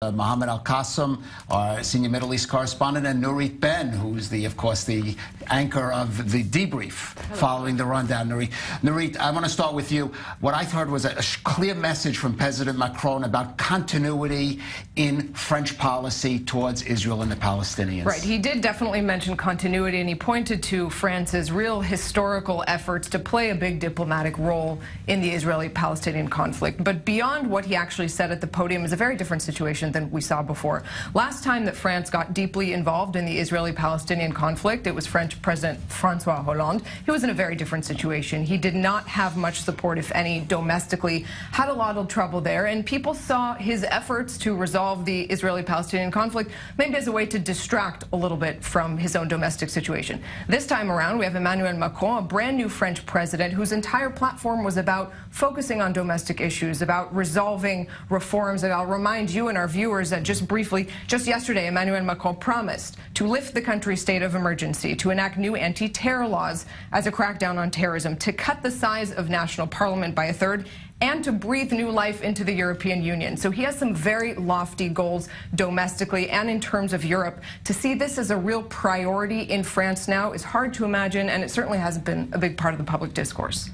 Mohammed Al-Qassem, our senior Middle East correspondent, and Nurit Ben, who's of course, the anchor of the debrief following the rundown. Nurit, I want to start with you. What I heard was a clear message from President Macron about continuity in French policy towards Israel and the Palestinians. Right. He did definitely mention continuity, and he pointed to France's real historical efforts to play a big diplomatic role in the Israeli-Palestinian conflict. But beyond what he actually said at the podium is a very different situation than we saw before. Last time that France got deeply involved in the Israeli-Palestinian conflict, it was French President François Hollande. He was in a very different situation. He did not have much support, if any, domestically, had a lot of trouble there, and people saw his efforts to resolve the Israeli-Palestinian conflict maybe as a way to distract a little bit from his own domestic situation. This time around, we have Emmanuel Macron, a brand new French president whose entire platform was about focusing on domestic issues, about resolving reforms. And I'll remind you and our viewers that just briefly, just yesterday, Emmanuel Macron promised to lift the country's state of emergency, to enact new anti-terror laws as a crackdown on terrorism, to cut the size of national parliament by a third, and to breathe new life into the European Union. So he has some very lofty goals domestically and in terms of Europe. To see this as a real priority in France now is hard to imagine, and it certainly hasn't been a big part of the public discourse.